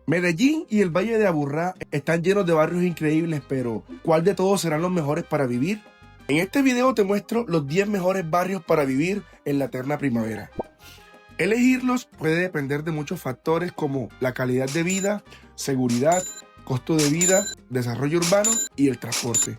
Medellín y el Valle de Aburrá están llenos de barrios increíbles, pero ¿cuál de todos serán los mejores para vivir? En este video te muestro los 10 mejores barrios para vivir en la eterna primavera. Elegirlos puede depender de muchos factores como la calidad de vida, seguridad, costo de vida, desarrollo urbano y el transporte.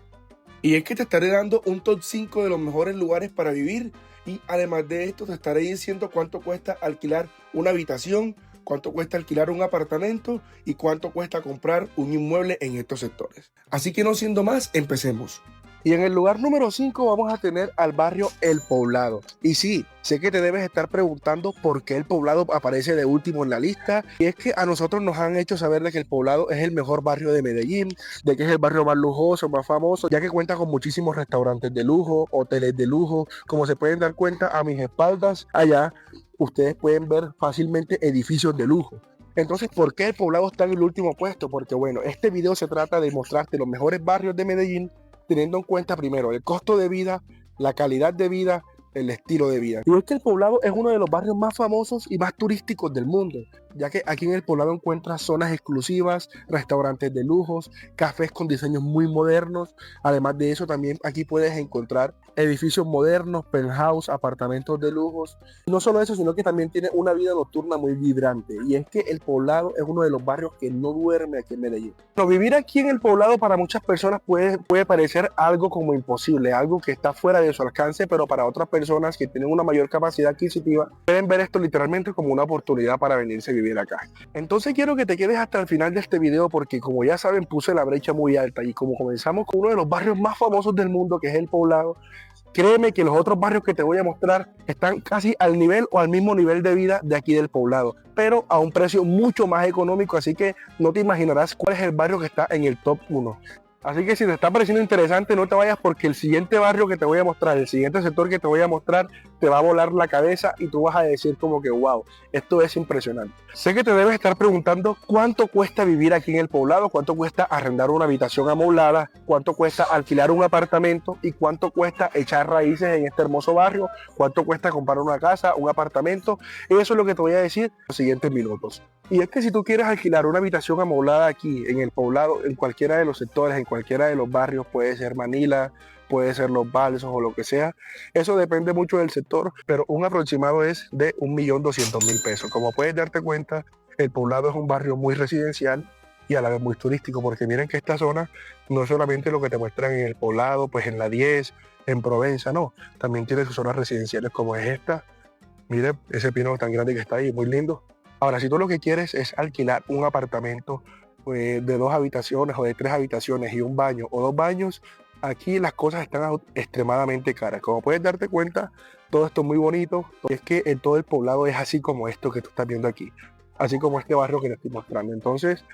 Y es que te estaré dando un top 5 de los mejores lugares para vivir y además de esto te estaré diciendo cuánto cuesta alquilar una habitación, cuánto cuesta alquilar un apartamento y cuánto cuesta comprar un inmueble en estos sectores. Así que no siendo más, empecemos. Y en el lugar número 5 vamos a tener al barrio El Poblado. Y sí, sé que te debes estar preguntando por qué El Poblado aparece de último en la lista. Y es que a nosotros nos han hecho saber de que El Poblado es el mejor barrio de Medellín, de que es el barrio más lujoso, más famoso, ya que cuenta con muchísimos restaurantes de lujo, hoteles de lujo. Como se pueden dar cuenta a mis espaldas, allá ustedes pueden ver fácilmente edificios de lujo. Entonces, ¿por qué El Poblado está en el último puesto? Porque bueno, este video se trata de mostrarte los mejores barrios de Medellín, teniendo en cuenta primero el costo de vida, la calidad de vida, el estilo de vida. Y es que El Poblado es uno de los barrios más famosos y más turísticos del mundo, ya que aquí en El Poblado encuentras zonas exclusivas, restaurantes de lujos, cafés con diseños muy modernos. Además de eso, también aquí puedes encontrar edificios modernos, penthouse, apartamentos de lujos. No solo eso, sino que también tiene una vida nocturna muy vibrante. Y es que El Poblado es uno de los barrios que no duerme aquí en Medellín. Pero vivir aquí en El Poblado para muchas personas puede parecer algo como imposible, algo que está fuera de su alcance, pero para otras personas que tienen una mayor capacidad adquisitiva pueden ver esto literalmente como una oportunidad para venirse a vivir acá. Entonces quiero que te quedes hasta el final de este video porque, como ya saben, puse la brecha muy alta y como comenzamos con uno de los barrios más famosos del mundo, que es El Poblado, créeme que los otros barrios que te voy a mostrar están casi al nivel o al mismo nivel de vida de aquí del Poblado, pero a un precio mucho más económico, así que no te imaginarás cuál es el barrio que está en el top 1. Así que si te está pareciendo interesante, no te vayas porque el siguiente barrio que te voy a mostrar, el siguiente sector que te voy a mostrar, te va a volar la cabeza y tú vas a decir como que wow, esto es impresionante. Sé que te debes estar preguntando cuánto cuesta vivir aquí en El Poblado, cuánto cuesta arrendar una habitación amoblada, cuánto cuesta alquilar un apartamento y cuánto cuesta echar raíces en este hermoso barrio, cuánto cuesta comprar una casa, un apartamento. Eso es lo que te voy a decir en los siguientes minutos. Y es que si tú quieres alquilar una habitación amoblada aquí en El Poblado, en cualquiera de los sectores, en cualquiera de los barrios, puede ser Manila, puede ser Los Balsos o lo que sea, eso depende mucho del sector, pero un aproximado es de 1.200.000 pesos. Como puedes darte cuenta, El Poblado es un barrio muy residencial y a la vez muy turístico, porque miren que esta zona no es solamente lo que te muestran en El Poblado, pues en la 10, en Provenza, no, también tiene sus zonas residenciales como es esta. Miren ese pino tan grande que está ahí, muy lindo. Ahora, si tú lo que quieres es alquilar un apartamento de 2 habitaciones o de 3 habitaciones y un baño o 2 baños, aquí las cosas están extremadamente caras. Como puedes darte cuenta, todo esto es muy bonito. Y es que en todo El Poblado es así como esto que tú estás viendo aquí, así como este barrio que te estoy mostrando. Entonces,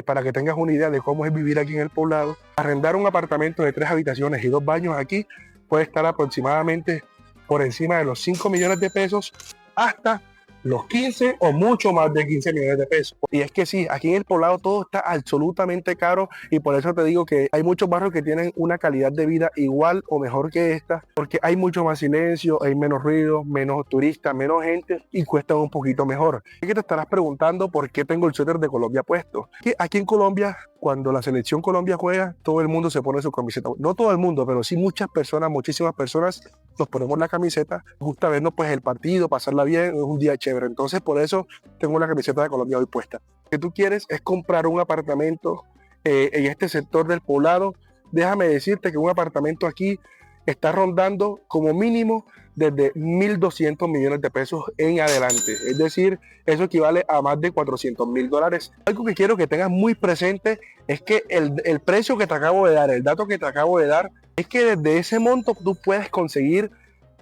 para que tengas una idea de cómo es vivir aquí en El Poblado, arrendar un apartamento de 3 habitaciones y 2 baños aquí puede estar aproximadamente por encima de los 5 millones de pesos hasta los 15 o mucho más de 15 millones de pesos. Y es que sí, aquí en El Poblado todo está absolutamente caro y por eso te digo que hay muchos barrios que tienen una calidad de vida igual o mejor que esta, porque hay mucho más silencio, hay menos ruido, menos turistas, menos gente y cuestan un poquito mejor. Es que te estarás preguntando por qué tengo el suéter de Colombia puesto. Que aquí en Colombia, cuando la selección Colombia juega, todo el mundo se pone su camiseta. No todo el mundo, pero sí muchas personas, muchísimas personas nos ponemos la camiseta, gusta vernos pues el partido, pasarla bien, es un día chévere. Entonces por eso tengo la camiseta de Colombia hoy puesta. Lo que tú quieres es comprar un apartamento en este sector del Poblado. Déjame decirte que un apartamento aquí está rondando como mínimo desde 1.200 millones de pesos en adelante. Es decir, eso equivale a más de $400.000. Algo que quiero que tengas muy presente es que el precio que te acabo de dar, el dato que te acabo de dar, es que desde ese monto tú puedes conseguir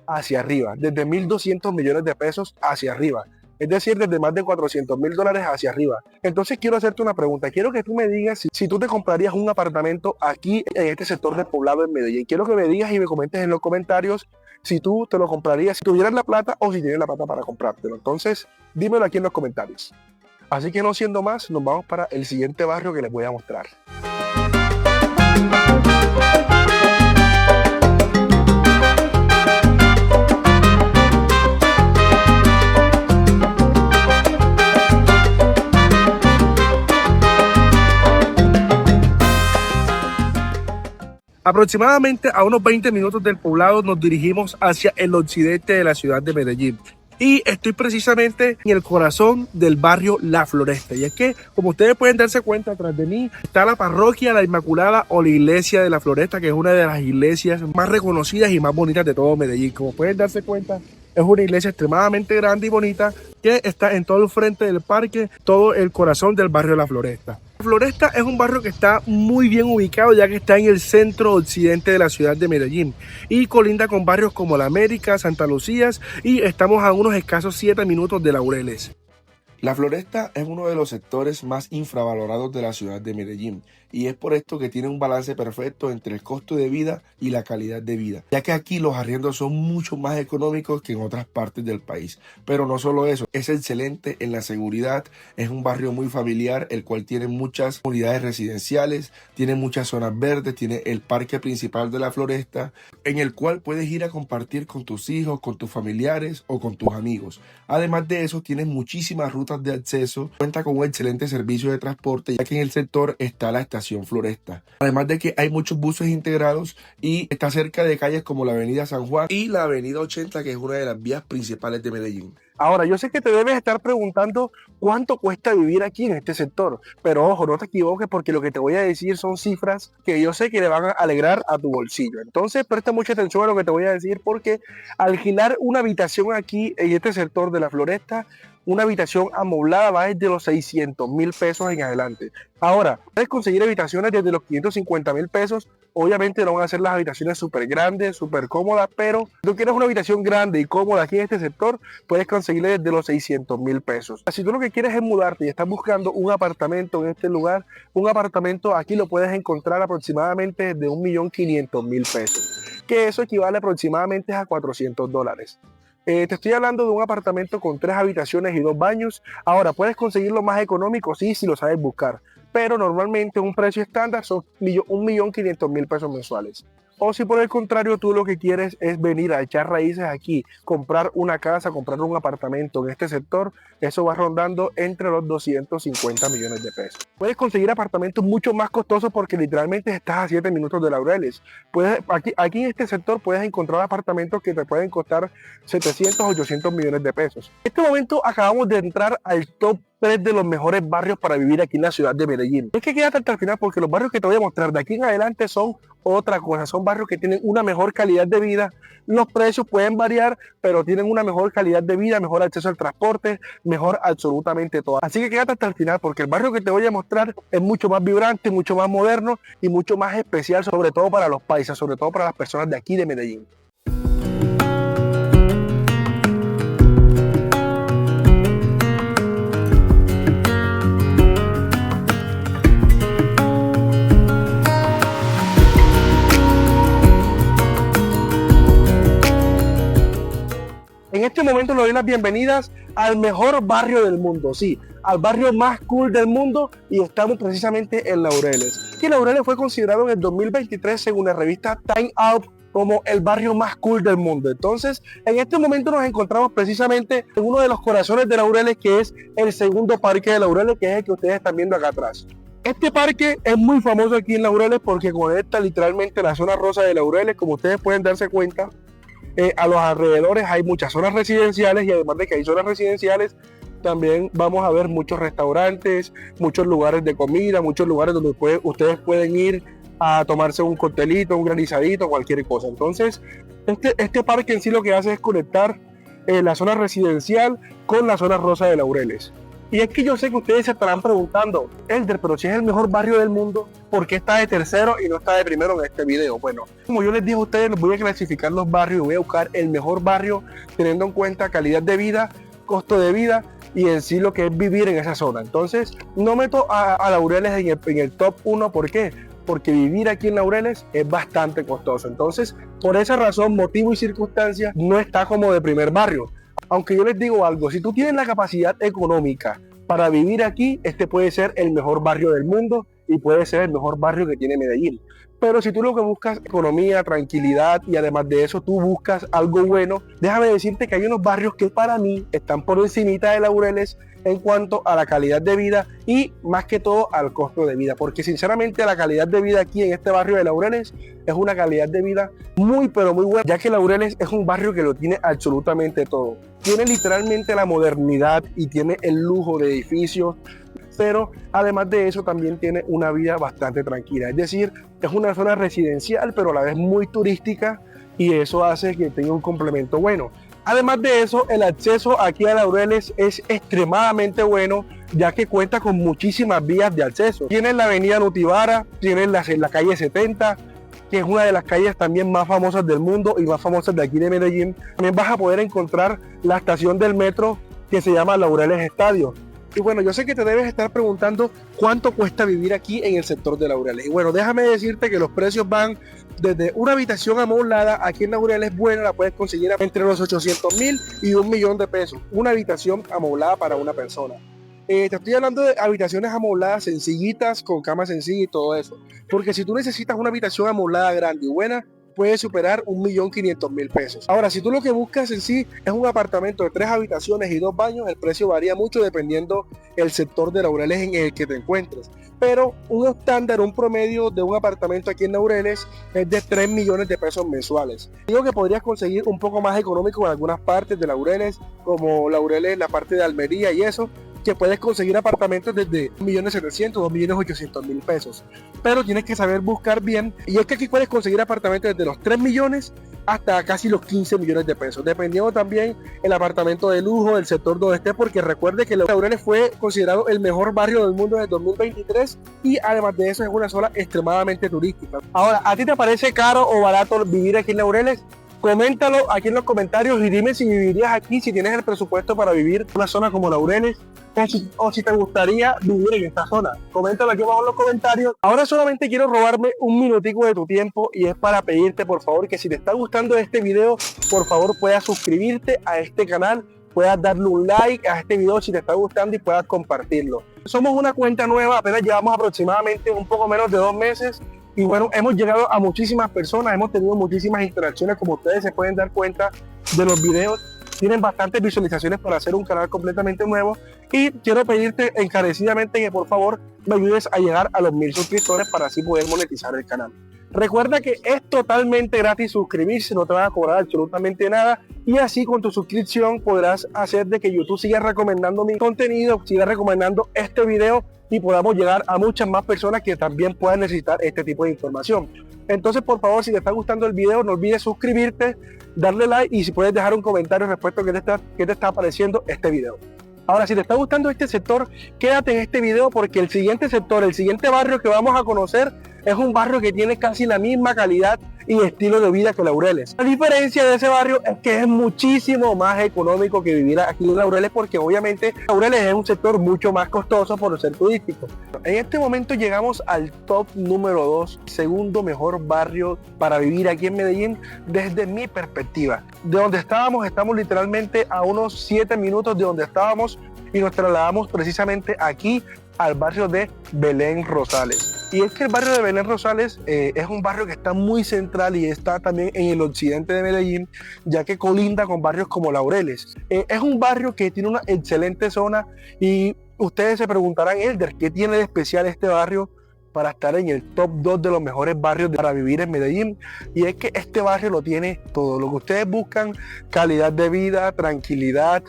hacia arriba, desde 1.200 millones de pesos hacia arriba. Es decir, desde más de $400.000 hacia arriba. Entonces quiero hacerte una pregunta. Quiero que tú me digas si tú te comprarías un apartamento aquí en este sector del Poblado en Medellín. Quiero que me digas y me comentes en los comentarios si tú te lo comprarías, si tuvieras la plata o si tienes la plata para comprártelo. Entonces, dímelo aquí en los comentarios. Así que no siendo más, nos vamos para el siguiente barrio que les voy a mostrar. Aproximadamente a unos 20 minutos del poblado nos dirigimos hacia el occidente de la ciudad de Medellín. Y estoy precisamente en el corazón del barrio La Floresta. Y es que, como ustedes pueden darse cuenta, atrás de mí está la parroquia La Inmaculada o la iglesia de La Floresta, que es una de las iglesias más reconocidas y más bonitas de todo Medellín. Como pueden darse cuenta, es una iglesia extremadamente grande y bonita que está en todo el frente del parque, todo el corazón del barrio La Floresta. La Floresta es un barrio que está muy bien ubicado, ya que está en el centro occidente de la ciudad de Medellín y colinda con barrios como La América, Santa Lucía, y estamos a unos escasos 7 minutos de Laureles. La Floresta es uno de los sectores más infravalorados de la ciudad de Medellín y es por esto que tiene un balance perfecto entre el costo de vida y la calidad de vida, ya que aquí los arriendos son mucho más económicos que en otras partes del país. Pero no solo eso, es excelente en la seguridad, es un barrio muy familiar, el cual tiene muchas unidades residenciales, tiene muchas zonas verdes, tiene el parque principal de La Floresta, en el cual puedes ir a compartir con tus hijos, con tus familiares o con tus amigos. Además de eso, tiene muchísimas rutas de acceso, cuenta con un excelente servicio de transporte, ya que en el sector está la estación Floresta. Además de que hay muchos buses integrados y está cerca de calles como la avenida San Juan y la avenida 80, que es una de las vías principales de Medellín. Ahora, yo sé que te debes estar preguntando cuánto cuesta vivir aquí en este sector, pero ojo, no te equivoques porque lo que te voy a decir son cifras que yo sé que le van a alegrar a tu bolsillo. Entonces, presta mucha atención a lo que te voy a decir porque alquilar una habitación aquí en este sector de La Floresta, una habitación amoblada va desde los 600.000 pesos en adelante. Ahora, puedes conseguir habitaciones desde los 550.000 pesos. Obviamente no van a ser las habitaciones súper grandes, súper cómodas, pero si tú quieres una habitación grande y cómoda aquí en este sector, puedes conseguirle desde los 600.000 pesos. Si tú lo que quieres es mudarte y estás buscando un apartamento en este lugar, un apartamento aquí lo puedes encontrar aproximadamente de 1.500.000 pesos, que eso equivale aproximadamente a $400. Te estoy hablando de un apartamento con 3 habitaciones y 2 baños. Ahora, puedes conseguirlo más económico, sí, si lo sabes buscar, pero normalmente un precio estándar son 1.500.000 pesos mensuales. O si por el contrario tú lo que quieres es venir a echar raíces aquí, comprar una casa, comprar un apartamento en este sector, eso va rondando entre los 250 millones de pesos. Puedes conseguir apartamentos mucho más costosos porque literalmente estás a 7 minutos de Laureles. Aquí en este sector puedes encontrar apartamentos que te pueden costar 700, 800 millones de pesos. En este momento acabamos de entrar al top 3 de los mejores barrios para vivir aquí en la ciudad de Medellín. Es que quédate hasta el final porque los barrios que te voy a mostrar de aquí en adelante son otra cosa, son barrios que tienen una mejor calidad de vida. Los precios pueden variar, pero tienen una mejor calidad de vida, mejor acceso al transporte, mejor absolutamente todo. Así que quédate hasta el final porque el barrio que te voy a mostrar es mucho más vibrante, mucho más moderno y mucho más especial, sobre todo para los paisas, sobre todo para las personas de aquí de Medellín. En este momento le doy las bienvenidas al mejor barrio del mundo, sí, al barrio más cool del mundo y estamos precisamente en Laureles. Y Laureles fue considerado en el 2023 según la revista Time Out como el barrio más cool del mundo. Entonces, en este momento nos encontramos precisamente en uno de los corazones de Laureles, que es el segundo parque de Laureles, que es el que ustedes están viendo acá atrás. Este parque es muy famoso aquí en Laureles porque conecta literalmente la zona rosa de Laureles, como ustedes pueden darse cuenta. A los alrededores hay muchas zonas residenciales y además de que hay zonas residenciales, también vamos a ver muchos restaurantes, muchos lugares de comida, muchos lugares donde ustedes pueden ir a tomarse un coctelito, un granizadito, cualquier cosa. Entonces, este parque en sí lo que hace es conectar la zona residencial con la zona rosa de Laureles. Y es que yo sé que ustedes se estarán preguntando, Elder, pero si es el mejor barrio del mundo, ¿por qué está de tercero y no está de primero en este video? Bueno, como yo les dije a ustedes, les voy a clasificar los barrios y voy a buscar el mejor barrio teniendo en cuenta calidad de vida, costo de vida y en sí lo que es vivir en esa zona. Entonces, no meto a Laureles en el top 1, ¿por qué? Porque vivir aquí en Laureles es bastante costoso. Entonces, por esa razón, motivo y circunstancia, no está como de primer barrio. Aunque yo les digo algo, si tú tienes la capacidad económica para vivir aquí, este puede ser el mejor barrio del mundo y puede ser el mejor barrio que tiene Medellín. Pero si tú lo que buscas economía, tranquilidad y además de eso tú buscas algo bueno, déjame decirte que hay unos barrios que para mí están por encimita de Laureles en cuanto a la calidad de vida y más que todo al costo de vida, porque sinceramente la calidad de vida aquí en este barrio de Laureles es una calidad de vida muy pero muy buena, ya que Laureles es un barrio que lo tiene absolutamente todo. Tiene literalmente la modernidad y tiene el lujo de edificios, pero además de eso también tiene una vida bastante tranquila. Es decir, es una zona residencial, pero a la vez muy turística y eso hace que tenga un complemento bueno. Además de eso, el acceso aquí a Laureles es extremadamente bueno, ya que cuenta con muchísimas vías de acceso. Tienes la avenida Nutibara, tienes la calle 70, que es una de las calles también más famosas del mundo y más famosas de aquí de Medellín. También vas a poder encontrar la estación del metro que se llama Laureles Estadio. Y bueno, yo sé que te debes estar preguntando cuánto cuesta vivir aquí en el sector de Laureles. Y bueno, déjame decirte que los precios van desde una habitación amoblada aquí en Laureles buena, la puedes conseguir entre los 800.000 y 1.000.000 de pesos. Una habitación amoblada para una persona. Te estoy hablando de habitaciones amobladas sencillitas, con cama sencilla y todo eso. Porque si tú necesitas una habitación amoblada grande y buena, puede superar 1.500.000 pesos. Ahora, si tú lo que buscas en sí es un apartamento de 3 habitaciones y 2 baños, el precio varía mucho dependiendo el sector de Laureles en el que te encuentres. Pero un estándar, un promedio de un apartamento aquí en Laureles es de 3 millones de pesos mensuales. Digo que podrías conseguir un poco más económico en algunas partes de Laureles, como Laureles, la parte de Almería y eso, que puedes conseguir apartamentos desde 1.700.000, 2.800.000 pesos. Pero tienes que saber buscar bien. Y es que aquí puedes conseguir apartamentos desde los 3 millones hasta casi los 15 millones de pesos. Dependiendo también el apartamento de lujo, del sector donde esté, porque recuerde que Laureles fue considerado el mejor barrio del mundo en 2023 y además de eso es una zona extremadamente turística. Ahora, ¿a ti te parece caro o barato vivir aquí en Laureles? Coméntalo aquí en los comentarios y dime si vivirías aquí, si tienes el presupuesto para vivir en una zona como Laureles o si te gustaría vivir en esta zona. Coméntalo aquí abajo en los comentarios. Ahora solamente quiero robarme un minutico de tu tiempo y es para pedirte por favor que si te está gustando este video, por favor puedas suscribirte a este canal, puedas darle un like a este video si te está gustando y puedas compartirlo. Somos una cuenta nueva, apenas llevamos aproximadamente un poco menos de 2 meses. Y bueno, hemos llegado a muchísimas personas, hemos tenido muchísimas interacciones, como ustedes se pueden dar cuenta de los videos. Tienen bastantes visualizaciones para hacer un canal completamente nuevo. Y quiero pedirte encarecidamente que por favor me ayudes a llegar a los 1.000 suscriptores para así poder monetizar el canal. Recuerda que es totalmente gratis suscribirse, no te van a cobrar absolutamente nada. Y así con tu suscripción podrás hacer de que YouTube siga recomendando mi contenido, siga recomendando este video y podamos llegar a muchas más personas que también puedan necesitar este tipo de información. Entonces, por favor, si te está gustando el video, no olvides suscribirte, darle like y si puedes dejar un comentario respecto a qué te está pareciendo este video. Ahora, si te está gustando este sector, quédate en este video porque el siguiente sector, el siguiente barrio que vamos a conocer es un barrio que tiene casi la misma calidad y estilo de vida que Laureles. La diferencia de ese barrio es que es muchísimo más económico que vivir aquí en Laureles porque obviamente Laureles es un sector mucho más costoso por ser turístico. En este momento llegamos al top número 2, segundo mejor barrio para vivir aquí en Medellín desde mi perspectiva. De donde estamos literalmente a unos 7 minutos de donde estábamos y nos trasladamos precisamente aquí al barrio de Belén Rosales. Y es que el barrio de Belén Rosales es un barrio que está muy central y está también en el occidente de Medellín, ya que colinda con barrios como Laureles. Es un barrio que tiene una excelente zona y ustedes se preguntarán, Elder, ¿qué tiene de especial este barrio para estar en el top 2 de los mejores barrios para vivir en Medellín? Y es que este barrio lo tiene todo, lo que ustedes buscan: calidad de vida, tranquilidad,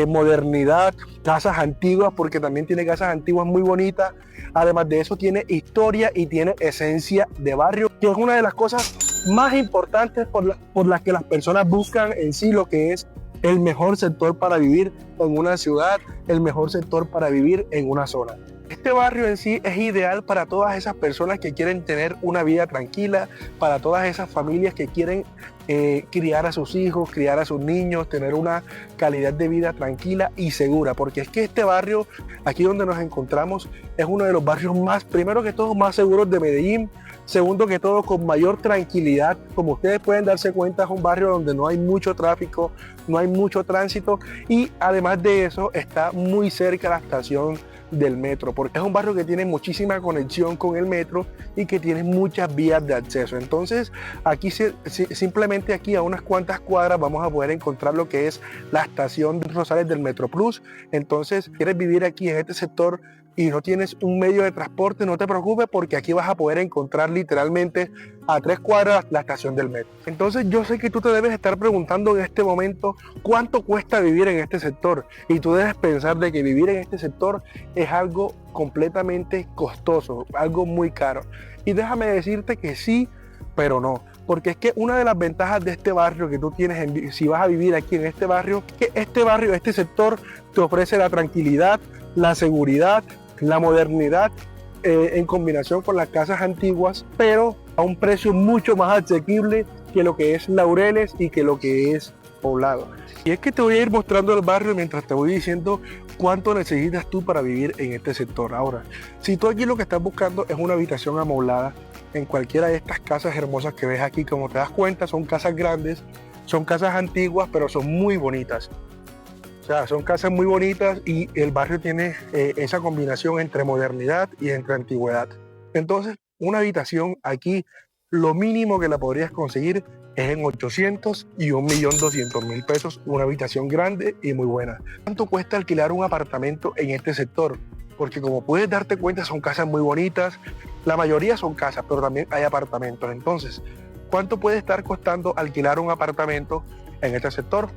modernidad, casas antiguas, porque también tiene casas antiguas muy bonitas. Además de eso tiene historia y tiene esencia de barrio, que es una de las cosas más importantes por las que las personas buscan en sí lo que es el mejor sector para vivir en una ciudad, el mejor sector para vivir en una zona. Este barrio en sí es ideal para todas esas personas que quieren tener una vida tranquila, para todas esas familias que quieren criar a sus hijos, criar a sus niños, tener una calidad de vida tranquila y segura, porque es que este barrio, aquí donde nos encontramos, es uno de los barrios más, primero que todo, más seguros de Medellín, segundo que todo, con mayor tranquilidad. Como ustedes pueden darse cuenta, es un barrio donde no hay mucho tráfico, no hay mucho tránsito y además de eso está muy cerca la estación del metro, porque es un barrio que tiene muchísima conexión con el metro y que tiene muchas vías de acceso. Entonces aquí simplemente aquí a unas cuantas cuadras vamos a poder encontrar lo que es la estación Rosales del Metro Plus. Entonces, quieres vivir aquí en este sector y no tienes un medio de transporte, no te preocupes, porque aquí vas a poder encontrar literalmente a 3 cuadras la estación del metro. Entonces yo sé que tú te debes estar preguntando en este momento cuánto cuesta vivir en este sector, y tú debes pensar de que vivir en este sector es algo completamente costoso, algo muy caro. Y déjame decirte que sí, pero no. Porque es que una de las ventajas de este barrio que tú tienes si vas a vivir aquí en este barrio, es que este sector te ofrece la tranquilidad, la seguridad, la modernidad en combinación con las casas antiguas, pero a un precio mucho más asequible que lo que es Laureles y que lo que es Poblado. Y es que te voy a ir mostrando el barrio mientras te voy diciendo cuánto necesitas tú para vivir en este sector. Ahora, si tú aquí lo que estás buscando es una habitación amoblada en cualquiera de estas casas hermosas que ves aquí, como te das cuenta, son casas grandes, son casas antiguas, pero son muy bonitas. O sea, son casas muy bonitas y el barrio tiene esa combinación entre modernidad y entre antigüedad. Entonces, una habitación aquí, lo mínimo que la podrías conseguir es en 800 y 1.200.000 pesos, una habitación grande y muy buena. ¿Cuánto cuesta alquilar un apartamento en este sector? Porque como puedes darte cuenta, son casas muy bonitas, la mayoría son casas, pero también hay apartamentos. Entonces, ¿cuánto puede estar costando alquilar un apartamento en este sector?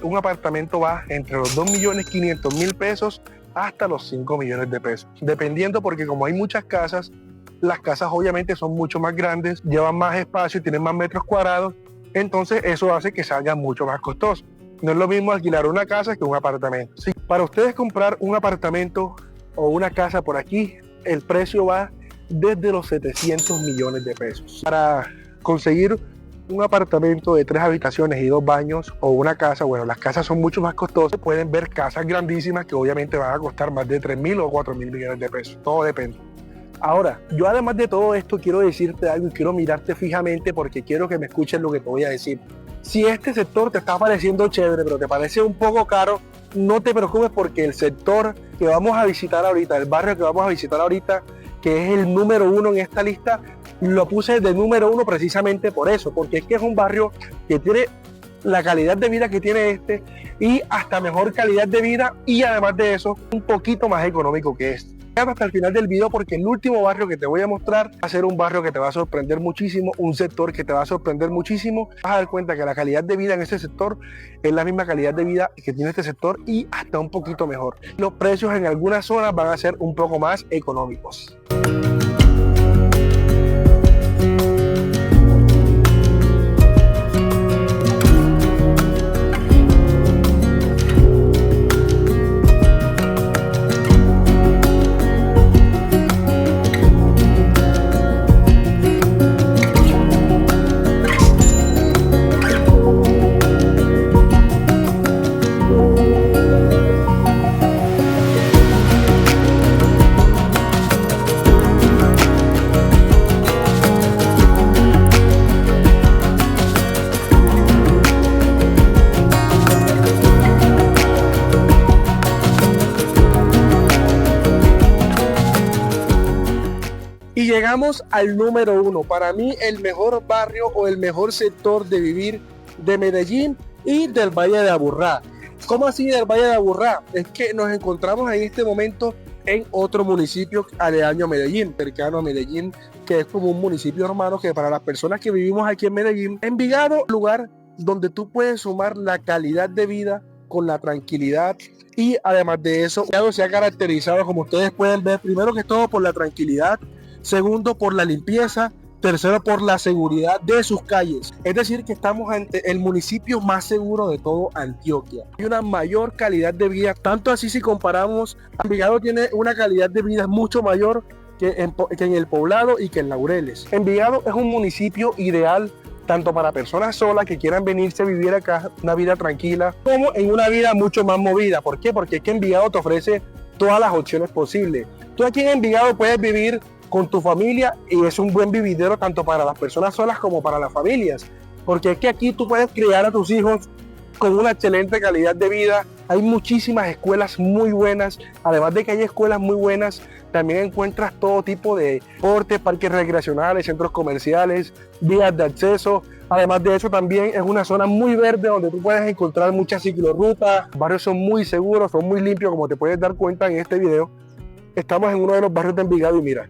Un apartamento va entre los 2.500.000 pesos hasta los 5 millones de pesos, dependiendo, porque como hay muchas casas, las casas obviamente son mucho más grandes, llevan más espacio, tienen más metros cuadrados, entonces eso hace que salga mucho más costoso. No es lo mismo alquilar una casa que un apartamento. Sí, para ustedes comprar un apartamento o una casa por aquí, el precio va desde los 700 millones de pesos. Para conseguir un apartamento de 3 habitaciones y 2 baños o una casa, bueno, las casas son mucho más costosas, pueden ver casas grandísimas que obviamente van a costar más de 3.000 o 4.000 millones de pesos, todo depende. Ahora, yo además de todo esto quiero decirte algo y quiero mirarte fijamente porque quiero que me escuches lo que te voy a decir. Si este sector te está pareciendo chévere, pero te parece un poco caro, no te preocupes, porque el sector que vamos a visitar ahorita, el barrio que vamos a visitar ahorita, que es el número 1 en esta lista, lo puse de número 1 precisamente por eso, porque es que es un barrio que tiene la calidad de vida que tiene este y hasta mejor calidad de vida, y además de eso, un poquito más económico que este. Quédate hasta el final del video porque el último barrio que te voy a mostrar va a ser un barrio que te va a sorprender muchísimo, un sector que te va a sorprender muchísimo. Vas a dar cuenta que la calidad de vida en ese sector es la misma calidad de vida que tiene este sector y hasta un poquito mejor. Los precios en algunas zonas van a ser un poco más económicos. Y llegamos al número 1. Para mí, el mejor barrio o el mejor sector de vivir de Medellín y del Valle de Aburrá. ¿Cómo así del Valle de Aburrá? Es que nos encontramos en este momento en otro municipio aledaño a Medellín, cercano a Medellín, que es como un municipio hermano que para las personas que vivimos aquí en Medellín, Envigado, lugar donde tú puedes sumar la calidad de vida con la tranquilidad. Y además de eso, Envigado se ha caracterizado, como ustedes pueden ver, primero que todo por la tranquilidad, segundo por la limpieza, tercero por la seguridad de sus calles. Es decir, que estamos ante el municipio más seguro de todo Antioquia. Hay una mayor calidad de vida, tanto así si comparamos, Envigado tiene una calidad de vida mucho mayor que en el Poblado y que en Laureles. Envigado es un municipio ideal tanto para personas solas que quieran venirse a vivir acá una vida tranquila, como en una vida mucho más movida. ¿Por qué? Porque es que Envigado te ofrece todas las opciones posibles. Tú aquí en Envigado puedes vivir con tu familia y es un buen vividero tanto para las personas solas como para las familias, porque es que aquí tú puedes criar a tus hijos con una excelente calidad de vida, Hay muchísimas escuelas muy buenas. Además de que hay escuelas muy buenas, también encuentras todo tipo de deportes, parques recreacionales, centros comerciales, vías de acceso. Además de eso, también es una zona muy verde donde tú puedes encontrar muchas ciclorrutas. Los barrios son muy seguros, son muy limpios, como te puedes dar cuenta en este video. Estamos en uno de los barrios de Envigado y mira,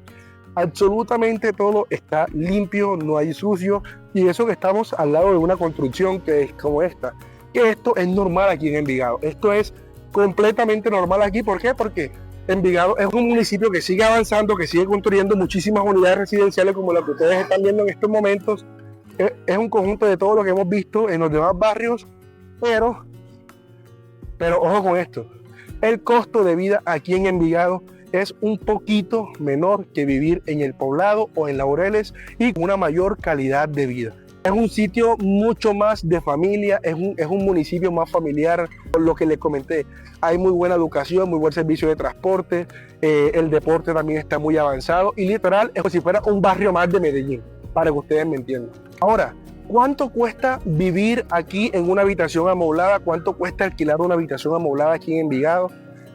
absolutamente todo está limpio, no hay sucio, y eso que estamos al lado de una construcción que es como esta, que esto es normal aquí en Envigado. Esto es completamente normal aquí. ¿Por qué? Porque Envigado es un municipio que sigue avanzando, que sigue construyendo muchísimas unidades residenciales como las que ustedes están viendo en estos momentos. Es un conjunto de todo lo que hemos visto en los demás barrios, pero ojo con esto, el costo de vida aquí en Envigado es un poquito menor que vivir en El Poblado o en Laureles, y con una mayor calidad de vida. Es un sitio mucho más de familia, es un municipio más familiar. Por lo que les comenté, hay muy buena educación, muy buen servicio de transporte, el deporte también está muy avanzado, y literal es como si fuera un barrio más de Medellín, para que ustedes me entiendan. Ahora, ¿cuánto cuesta vivir aquí en una habitación amoblada? ¿Cuánto cuesta alquilar una habitación amoblada aquí en Envigado?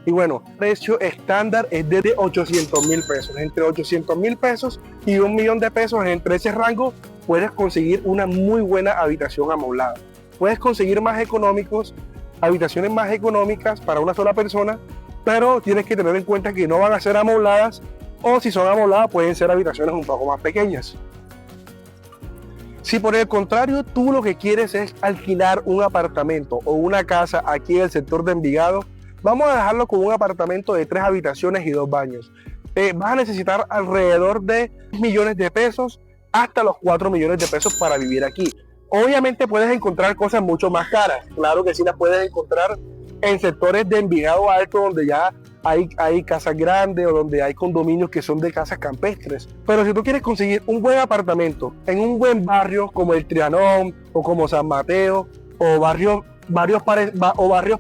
Y bueno, el precio estándar es de 800.000 pesos. Entre 800.000 pesos y 1.000.000 de pesos, entre ese rango, puedes conseguir una muy buena habitación amoblada. Puedes conseguir más económicos, habitaciones más económicas para una sola persona, pero tienes que tener en cuenta que no van a ser amobladas, o si son amobladas pueden ser habitaciones un poco más pequeñas. Si por el contrario tú lo que quieres es alquilar un apartamento o una casa aquí en el sector de Envigado, vamos a dejarlo con un apartamento de 3 habitaciones y 2 baños. Vas a necesitar alrededor de 10 millones de pesos hasta los 4 millones de pesos para vivir aquí. Obviamente puedes encontrar cosas mucho más caras. Claro que sí las puedes encontrar en sectores de Envigado Alto, donde ya hay casas grandes o donde hay condominios que son de casas campestres. Pero si tú quieres conseguir un buen apartamento en un buen barrio como el Trianón o como San Mateo o barrios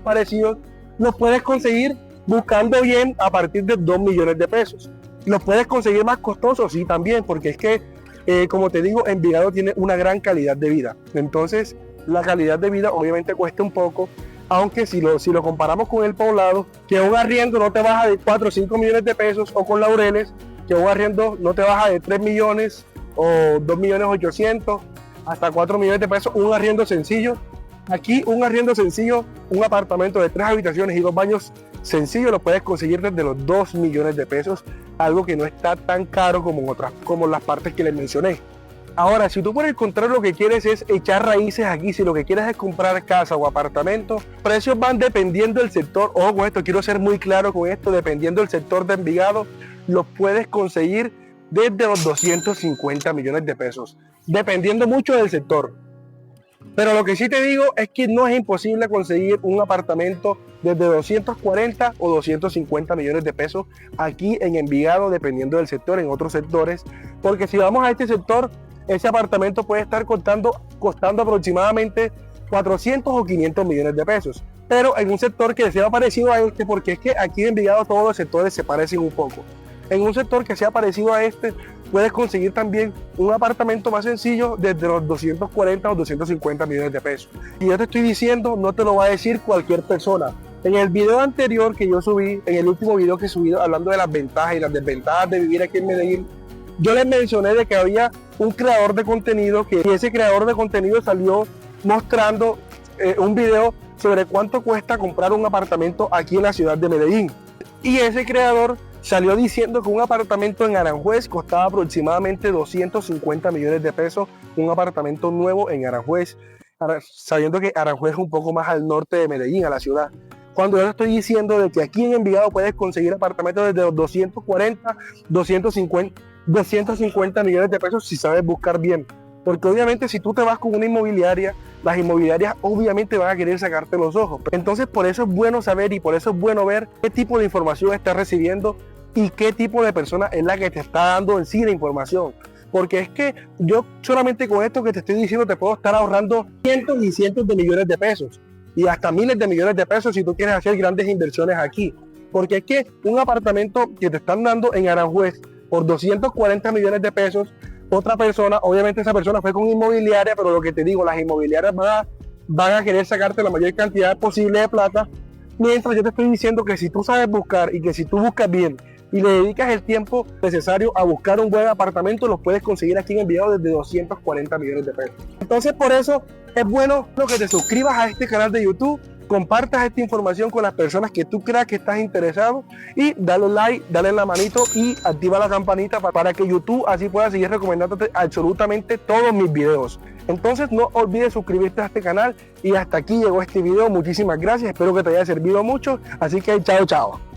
parecidos, los puedes conseguir buscando bien a partir de 2 millones de pesos. Los puedes conseguir más costosos, sí, también, porque es que, como te digo, Envigado tiene una gran calidad de vida. Entonces, la calidad de vida obviamente cuesta un poco, aunque si lo comparamos con El Poblado, que un arriendo no te baja de 4 o 5 millones de pesos, o con Laureles, que un arriendo no te baja de 3 millones o 2.800.000 hasta 4 millones de pesos, un arriendo sencillo. Aquí un arriendo sencillo, un apartamento de 3 habitaciones y 2 baños sencillo, lo puedes conseguir desde los 2 millones de pesos, algo que no está tan caro como las partes que les mencioné. Ahora, si tú por el contrario lo que quieres es echar raíces aquí, si lo que quieres es comprar casa o apartamento, precios van dependiendo del sector. Ojo con esto, quiero ser muy claro con esto, dependiendo del sector de Envigado, los puedes conseguir desde los 250 millones de pesos, dependiendo mucho del sector. Pero lo que sí te digo es que no es imposible conseguir un apartamento desde 240 o 250 millones de pesos aquí en Envigado, dependiendo del sector, en otros sectores. Porque si vamos a este sector, ese apartamento puede estar costando aproximadamente 400 o 500 millones de pesos. Pero en un sector que sea parecido a este, porque es que aquí en Envigado todos los sectores se parecen un poco. En un sector que sea parecido a este, puedes conseguir también un apartamento más sencillo desde los 240 o 250 millones de pesos. Y yo te estoy diciendo, no te lo va a decir cualquier persona. En el video anterior que yo subí, en el último video que he subido hablando de las ventajas y las desventajas de vivir aquí en Medellín, yo les mencioné de que había un creador de contenido, que ese creador de contenido salió mostrando un video sobre cuánto cuesta comprar un apartamento aquí en la ciudad de Medellín. Y ese creador salió diciendo que un apartamento en Aranjuez costaba aproximadamente 250 millones de pesos, un apartamento nuevo en Aranjuez, sabiendo que Aranjuez es un poco más al norte de Medellín, a la ciudad. Cuando yo estoy diciendo de que aquí en Envigado puedes conseguir apartamentos desde los 240, 250 millones de pesos si sabes buscar bien. Porque obviamente si tú te vas con una inmobiliaria, las inmobiliarias obviamente van a querer sacarte los ojos. Entonces por eso es bueno saber y por eso es bueno ver qué tipo de información estás recibiendo y qué tipo de persona es la que te está dando en sí la información. Porque es que yo solamente con esto que te estoy diciendo te puedo estar ahorrando cientos y cientos de millones de pesos y hasta miles de millones de pesos si tú quieres hacer grandes inversiones aquí. Porque es que un apartamento que te están dando en Aranjuez por 240 millones de pesos, otra persona, obviamente esa persona fue con inmobiliaria, pero lo que te digo, las inmobiliarias van a querer sacarte la mayor cantidad posible de plata, Mientras yo te estoy diciendo que si tú sabes buscar y que si tú buscas bien y le dedicas el tiempo necesario a buscar un buen apartamento, los puedes conseguir aquí en el video desde 240 millones de pesos. Entonces por eso es bueno que te suscribas a este canal de YouTube, compartas esta información con las personas que tú creas que estás interesado y dale like, dale la manito y activa la campanita para que YouTube así pueda seguir recomendándote absolutamente todos mis videos. Entonces no olvides suscribirte a este canal y hasta aquí llegó este video. Muchísimas gracias, espero que te haya servido mucho, así que chao chao.